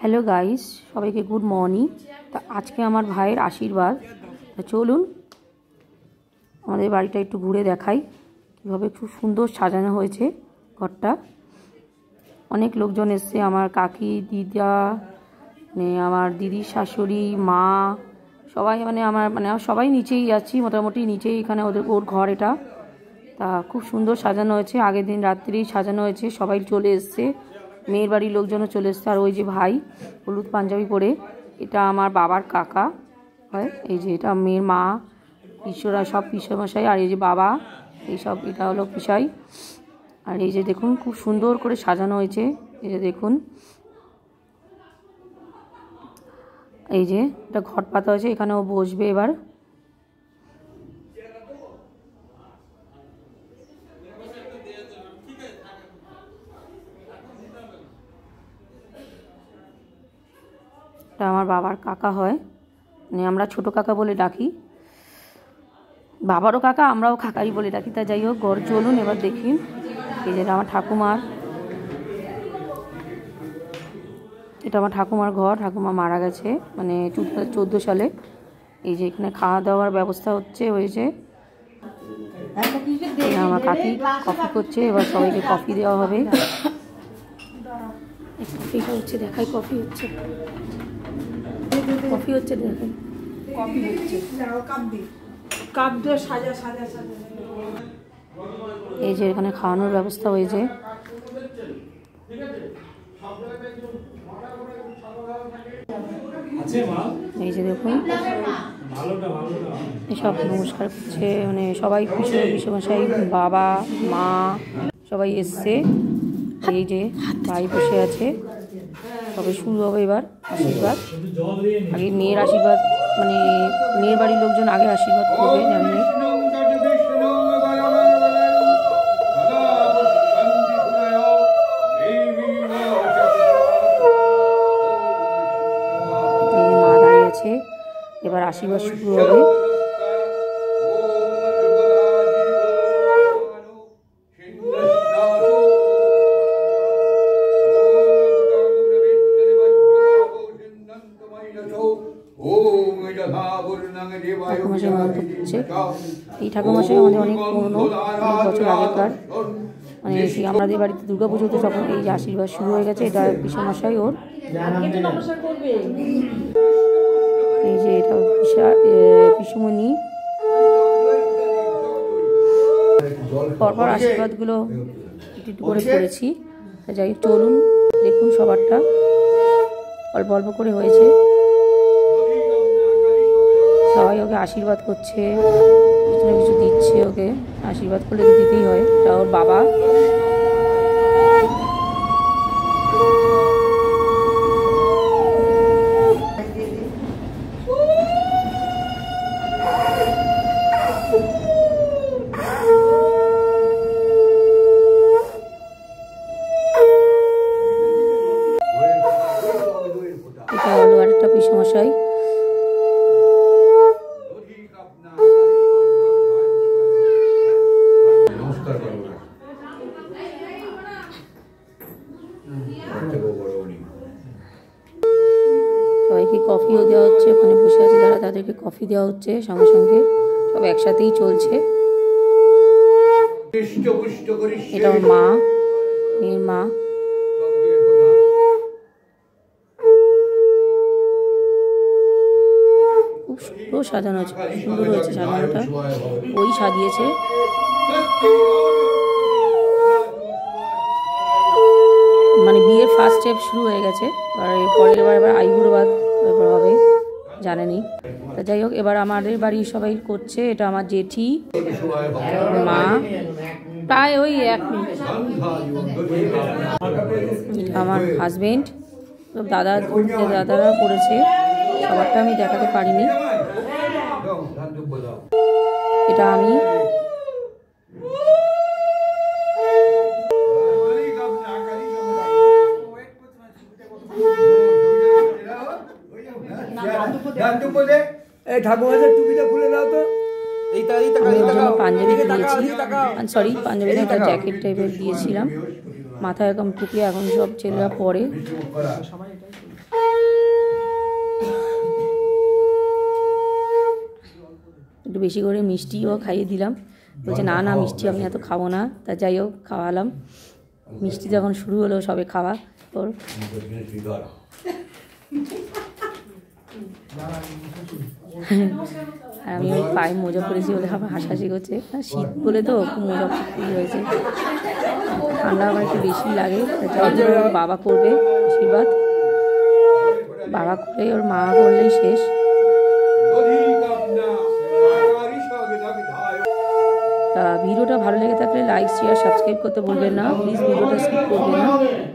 Hello guys, সবাইকে good morning. তা আজকে আমার ভাইয়ের আশীর্বাদ। তা চলুন আমাদের বাড়িটা একটু ঘুরে দেখাই কীভাবে খুব সুন্দর সাজানো হয়েছে ঘরটা। অনেক লোকজন এসছে, আমার কাকি, দিদা, আমার দিদির শাশুড়ি, মা, সবাই আমার সবাই নিচেই আছি, মোটামুটি নিচেই, এখানে ওর ঘর এটা। তা খুব সুন্দর সাজানো হয়েছে, আগের দিন রাত্রেই সাজানো হয়েছে, সবাই চলে এসছে, মেয়ের বাড়ির লোকজনও চলে এসছে। আর ওই যে ভাই হলুদ পাঞ্জাবি পরে, এটা আমার বাবার কাকা হয়। এই যে এটা মেয়ের মা, পিসোরা সব পিসোমশাই, আর এই যে বাবা, এইসব এটা হলো পিসাই। আর এই যে দেখুন খুব সুন্দর করে সাজানো হয়েছে, এই যে দেখুন, এই যে এটা ঘট পাতা হয়েছে, এখানেও বসবে এবার। আমার বাবার কাকা হয়, মানে আমরা ছোট কাকা বলে ডাকি, বাবারও কাকা, আমরাও কাকাই বলে ডাকি। তা যাই হোক, ঘর চলুন এবার দেখি। এই যে আমার ঠাকুমার, এটা আমার ঠাকুমার ঘর, ঠাকুমা মারা গেছে মানে 2014 সালে। এই যে এখানে খাওয়া দাওয়ার ব্যবস্থা হচ্ছে, হয়েছে। আমার কাকি কফি করছে, এবার সবাইকে কফি দেওয়া হবে। কফিটা হচ্ছে, দেখাই, কফি হচ্ছে, কফি হচ্ছে, দেখেন কফি হচ্ছে, কাপ দিয়ে সাজা সাজা সাজা। এই যে এখানে খাওয়ানোর ব্যবস্থা হয়েছে। এই যে দেখুন, এসব নমস্কার করছে, মানে সবাই পিসেমশাই, বাবা, মা, সবাই এসছে। এই যে ভাই বসে আছে, তবে শুরু হবে এবার আশীর্বাদ। আগে মেয়ের আশীর্বাদ, মানে মেয়ের বাড়ির লোকজন আগে আশীর্বাদ করবে, জানেন। মা দাঁড়িয়ে আছে, এবার আশীর্বাদ শুরু হবে। ঠাকুরমশাই মন্ত্র করছে। এই ঠাকুরমশাই আমাদের অনেক পুরনো, অনেক বছর আগেকার, মানে আমাদের বাড়িতে দুর্গাপুজোতে যখন এই যে আশীর্বাদ শুরু হয়ে গেছে, এটা পিসেমশাই ওর। এই যে এটা পিসুমণি। পরপর আশীর্বাদগুলো একটু করে করেছি। যাই চলুন দেখুন, সবারটা অল্প অল্প করে হয়েছে, সবাই ওকে আশীর্বাদ করছে, কিছু না কিছু দিচ্ছে ওকে। আশীর্বাদ করলে তো দিতেই হয়, এটা ওর বাবা। এটা হলো আরেকটা পিসেমশাই। সবাইকে কফিও দেওয়া হচ্ছে, ওখানে বসে আছে যারা, তাদেরকে কফি দেওয়া হচ্ছে সঙ্গে সঙ্গে, সব একসাথেই চলছে। এটা আমার মা, মেয়ের মা। খুব সুন্দর সাজানো হয়েছে, খুব সুন্দর হয়েছে সাজানোটা, ওই সাজিয়েছে। মানে বিয়ের ফার্স্ট স্টেপ শুরু হয়ে গেছে, আর পরের এবার আইবুড়োবাদ হবে, জানেনি। তা যাই হোক, এবার আমাদের বাড়ির সবাই করছে। এটা আমার জেঠি, মা, প্রায় ওই 1 মিনিট। আমার হাজবেন্ড, দাদারা করেছে, সবারটা আমি দেখাতে পারিনি। এটা আমি। পাঞ্জাবি দিয়েছি, সরি পাঞ্জাবি একটা জ্যাকেট টাইপের দিয়েছিলাম। মাথায় এরকম টুকরে এখন সব ছেলেরা পরে। একটু বেশি করে মিষ্টিও খাইয়ে দিলাম। বলছে না না মিষ্টি আমি এত খাবো না, তা যাই হোক খাওয়ালাম। মিষ্টি যখন শুরু হলো সবে খাওয়া তোর আর আমি ওই পায়ে মোজা পরেছি বলে আমার হাসাহাসি করছে, শীত বলে তো খুব মোজা পড়তে হয়েছে, ঠান্ডা আমার একটু বেশি লাগে। যার জন্য ওর বাবা করবে আশীর্বাদ, বাবা করে ওর মা করলেই শেষ। তা ভিডিওটা ভালো লেগে থাকলে লাইক শেয়ার সাবস্ক্রাইব করতে ভুলবেন না প্লিজ, ভিডিওটা স্কিপ করবেন না।